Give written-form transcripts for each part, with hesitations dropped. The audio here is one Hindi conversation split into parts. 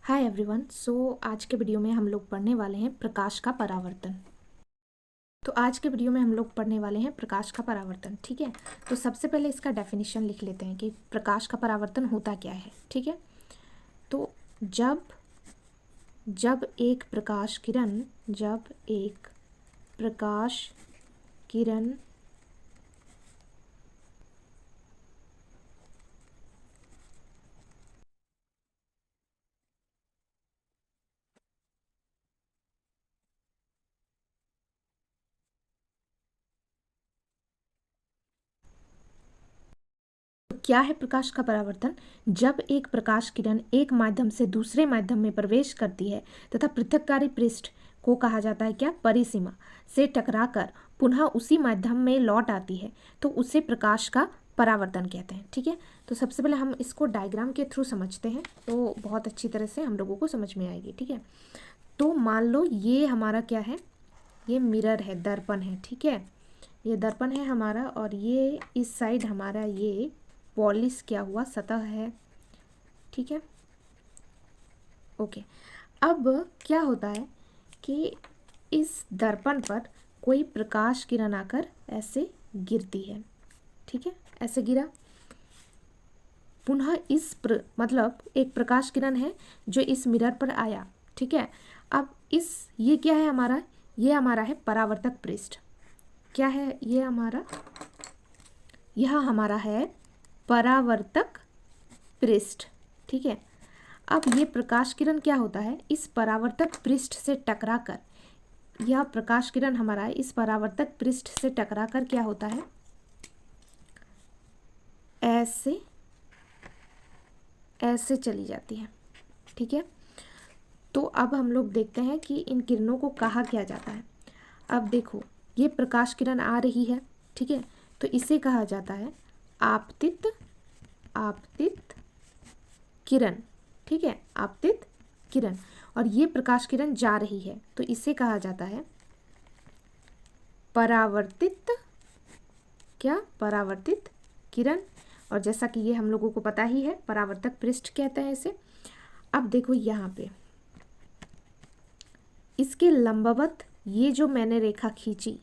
Hi everyone. आज के वीडियो में हम लोग पढ़ने वाले हैं प्रकाश का परावर्तन। तो आज के वीडियो में हम लोग पढ़ने वाले हैं प्रकाश का परावर्तन। ठीक है, तो सबसे पहले इसका डेफिनेशन लिख लेते हैं कि प्रकाश का परावर्तन होता क्या है। ठीक है, तो जब जब एक प्रकाश किरण क्या है प्रकाश का परावर्तन? जब एक प्रकाश किरण एक माध्यम से दूसरे माध्यम में प्रवेश करती है तथा पृथककारी पृष्ठ को कहा जाता है क्या, परिसीमा से टकराकर पुनः उसी माध्यम में लौट आती है, तो उसे प्रकाश का परावर्तन कहते हैं। ठीक है, तो सबसे पहले हम इसको डायग्राम के थ्रू समझते हैं तो बहुत अच्छी तरह से हम लोगों को समझ में आएगी। ठीक है, तो मान लो ये हमारा क्या है, ये मिरर है, दर्पण है। ठीक है, ये दर्पण है हमारा और ये इस साइड हमारा ये पॉलिश क्या हुआ सतह है। ठीक है, ओके। अब क्या होता है कि इस दर्पण पर कोई प्रकाश किरण आकर ऐसे गिरती है। ठीक है, ऐसे गिरा, पुनः मतलब एक प्रकाश किरण है जो इस मिरर पर आया। ठीक है, अब ये क्या है हमारा, ये हमारा है परावर्तक पृष्ठ। क्या है ये हमारा, यह हमारा है परावर्तक पृष्ठ। ठीक है, अब ये प्रकाश किरण क्या होता है, इस परावर्तक पृष्ठ से टकराकर, यह प्रकाश किरण हमारा है इस परावर्तक पृष्ठ से टकराकर क्या होता है, ऐसे ऐसे चली जाती है। ठीक है, तो अब हम लोग देखते हैं कि इन किरणों को कहा क्या जाता है। अब देखो, ये प्रकाश किरण आ रही है। ठीक है, तो इसे कहा जाता है आपतित आपतित किरण। ठीक है, आपतित किरण। और ये प्रकाश किरण जा रही है तो इसे कहा जाता है परावर्तित, क्या, परावर्तित किरण। और जैसा कि ये हम लोगों को पता ही है, परावर्तक पृष्ठ कहते हैं इसे। अब देखो यहाँ पे इसके लंबवत ये जो मैंने रेखा खींची,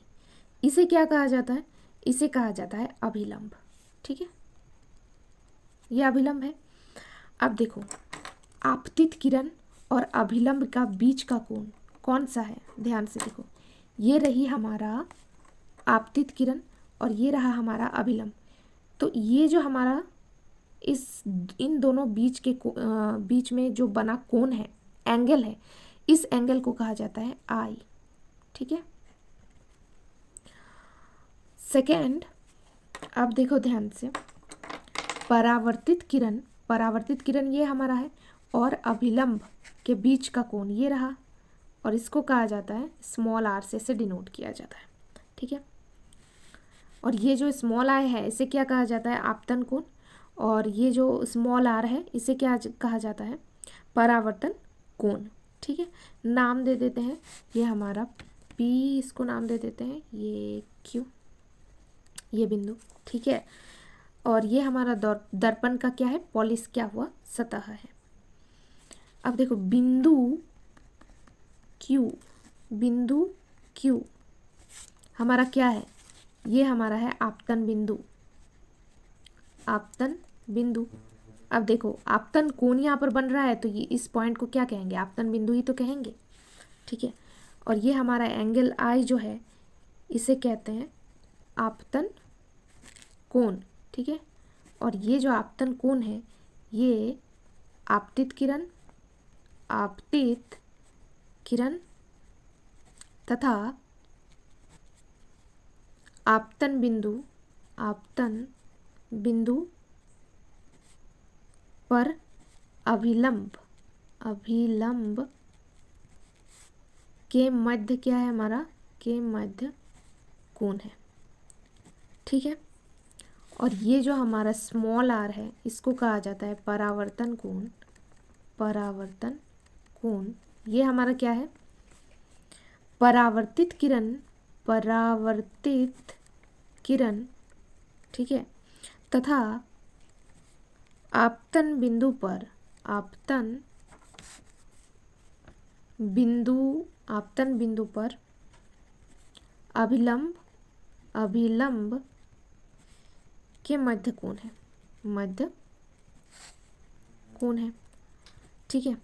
इसे क्या कहा जाता है, इसे कहा जाता है अभिलंब। ठीक है, ये अभिलंब है। अब देखो, आपतित किरण और अभिलंब का बीच का कोण कौन सा है, ध्यान से देखो, ये रही हमारा आपतित किरण और ये रहा हमारा अभिलंब। तो ये जो हमारा इन दोनों बीच में जो बना कोण है, एंगल है, इस एंगल को कहा जाता है आई। ठीक है, सेकेंड, अब देखो ध्यान से, परावर्तित किरण ये हमारा है और अभिलंब के बीच का कोण ये रहा और इसको कहा जाता है स्मॉल आर से इसे डिनोट किया जाता है। ठीक है, और ये जो स्मॉल आई है इसे क्या कहा जाता है, आपतन कोण। और ये जो स्मॉल आर है इसे क्या कहा जाता है, परावर्तन कोण। ठीक है, नाम दे देते हैं, ये हमारा पी, इसको नाम दे देते हैं, ये क्यू, ये बिंदु। ठीक है, और ये हमारा दर्पण का क्या है, पॉलिश क्या हुआ सतह है। अब देखो बिंदु क्यू हमारा क्या है, ये हमारा है आपतन बिंदु। अब देखो, आपतन कोण यहाँ पर बन रहा है तो ये इस पॉइंट को क्या कहेंगे, आपतन बिंदु ही तो कहेंगे। ठीक है, और ये हमारा एंगल आई जो है इसे कहते हैं आपतन कोण। ठीक है, और ये जो आपतन कोण है ये आपतित किरण तथा आपतन बिंदु पर अभिलंब के मध्य क्या है हमारा, के मध्य कोण है। ठीक है, और ये जो हमारा स्मॉल आर है इसको कहा जाता है परावर्तन कोण। ये हमारा क्या है, परावर्तित किरण। ठीक है, तथा आपतन बिंदु आपतन बिंदु पर अभिलंब के मध्य कोण है, मध्य कोण है, ठीक है।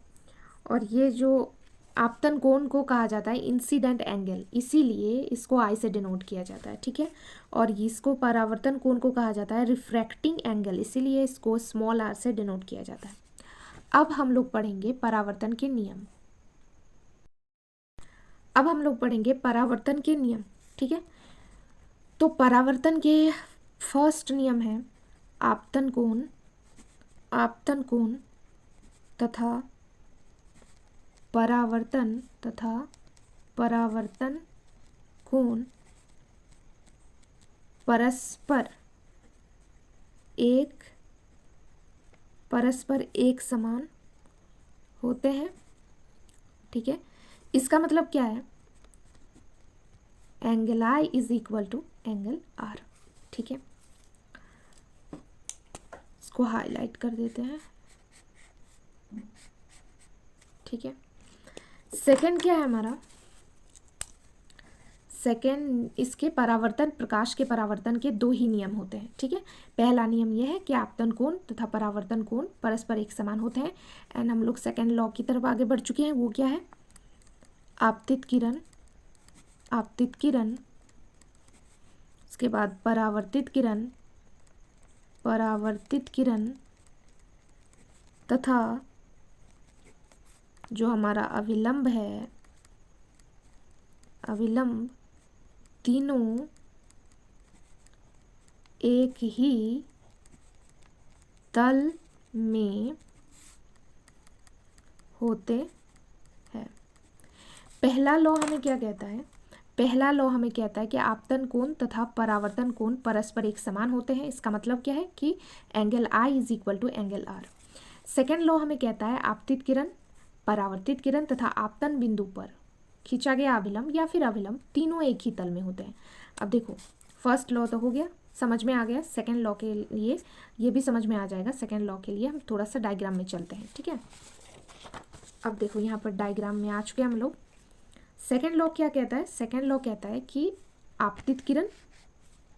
और ये जो आपतन कोण को कहा जाता है इंसिडेंट एंगल, इसीलिए इसको आई से डिनोट किया जाता है, ठीक है। और इसको परावर्तन कोण को कहा जाता है रिफ्रैक्टिंग एंगल, इसीलिए इसको स्मॉल आर से डिनोट किया जाता है। अब हम लोग पढ़ेंगे परावर्तन के नियम। अब हम लोग पढ़ेंगे परावर्तन के नियम, ठीक है। तो परावर्तन के फर्स्ट नियम है आपतन कोण तथा परावर्तन कोण परस्पर एक समान होते हैं, ठीक है। इसका मतलब क्या है, angle i is equal to angle r, ठीक है। इसको हाईलाइट कर देते हैं, ठीक है। सेकंड क्या है हमारा, सेकंड इसके परावर्तन, प्रकाश के परावर्तन के दो ही नियम होते हैं, ठीक है। पहला नियम यह है कि आपतन कोण तथा परावर्तन कोण परस्पर एक समान होते हैं। एंड हम लोग सेकंड लॉ की तरफ आगे बढ़ चुके हैं, वो क्या है, आपतित किरण उसके बाद परावर्तित किरण तथा जो हमारा अभिलंब है, अभिलंब तीनों एक ही तल में होते हैं। पहला लॉ हमें क्या कहता है, पहला लॉ हमें कहता है कि आपतन कोण तथा परावर्तन कोण परस्पर एक समान होते हैं। इसका मतलब क्या है कि angle i is equal to angle r. Second law हमें कहता है आपतित किरण, परावर्तित किरण तथा आपतन बिंदु पर खींचा गया अभिलंब या फिर अभिलंब तीनों एक ही तल में होते हैं। अब देखो फर्स्ट लॉ तो हो गया, समझ में आ गया। सेकेंड लॉ के लिए ये भी समझ में आ जाएगा। सेकेंड लॉ के लिए हम थोड़ा सा डायग्राम में चलते हैं, ठीक है। अब देखो यहाँ पर डायग्राम में आ चुके हम लोग। सेकेंड लॉ क्या कहता है, सेकेंड लॉ कहता है कि आपतित किरण,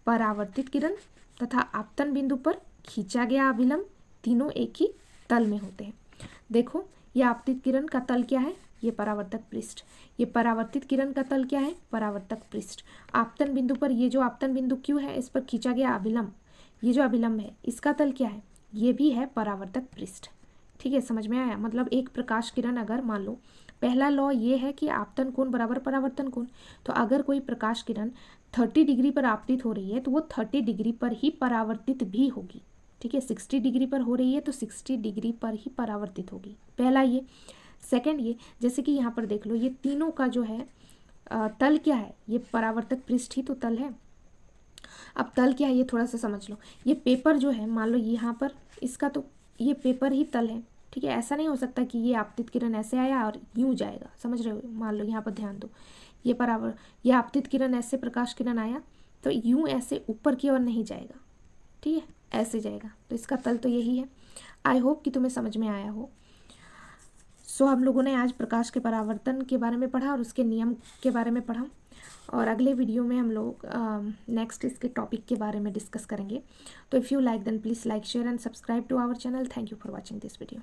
परावर्तित किरण तथा आपतन बिंदु पर खींचा गया अभिलंब तीनों एक ही तल में होते हैं। देखो ये आपतित किरण का तल क्या है, ये परावर्तक पृष्ठ, ये परावर्तित किरण का तल क्या है, परावर्तक पृष्ठ। आपतन बिंदु पर ये जो आपतन बिंदु क्यों है, इस पर खींचा गया अभिलंब, ये जो अभिलंब है इसका तल क्या है, ये भी है परावर्तक पृष्ठ, ठीक है। समझ में आया। मतलब एक प्रकाश किरण अगर मान लो, पहला लॉ ये है कि आपतन कोण बराबर परावर्तन कोण, तो अगर कोई प्रकाश किरण 30 डिग्री पर आपतित हो रही है तो वो 30 डिग्री पर ही परावर्तित भी होगी, ठीक है। 60 डिग्री पर हो रही है तो 60 डिग्री पर ही परावर्तित होगी, पहला ये। सेकंड ये, जैसे कि यहाँ पर देख लो ये तीनों का जो है तल क्या है, ये परावर्तक पृष्ठ ही तो तल है। अब तल क्या है ये थोड़ा सा समझ लो। ये पेपर जो है मान लो यहाँ पर, इसका तो ये पेपर ही तल है, ठीक है। ऐसा नहीं हो सकता कि ये आपतित किरण ऐसे आया और यूं जाएगा, समझ रहे हो। मान लो यहाँ पर ध्यान दो, ये आपतित किरण ऐसे प्रकाश किरण आया तो यूं ऐसे ऊपर की ओर नहीं जाएगा, ठीक है, ऐसे जाएगा। तो इसका तल तो यही है। आई होप कि तुम्हें समझ में आया हो। सो हम लोगों ने आज प्रकाश के परावर्तन के बारे में पढ़ा और उसके नियम के बारे में पढ़ा, और अगले वीडियो में हम लोग नेक्स्ट इसके टॉपिक के बारे में डिस्कस करेंगे। तो if you like then please like share and subscribe to our channel. Thank you for watching this video.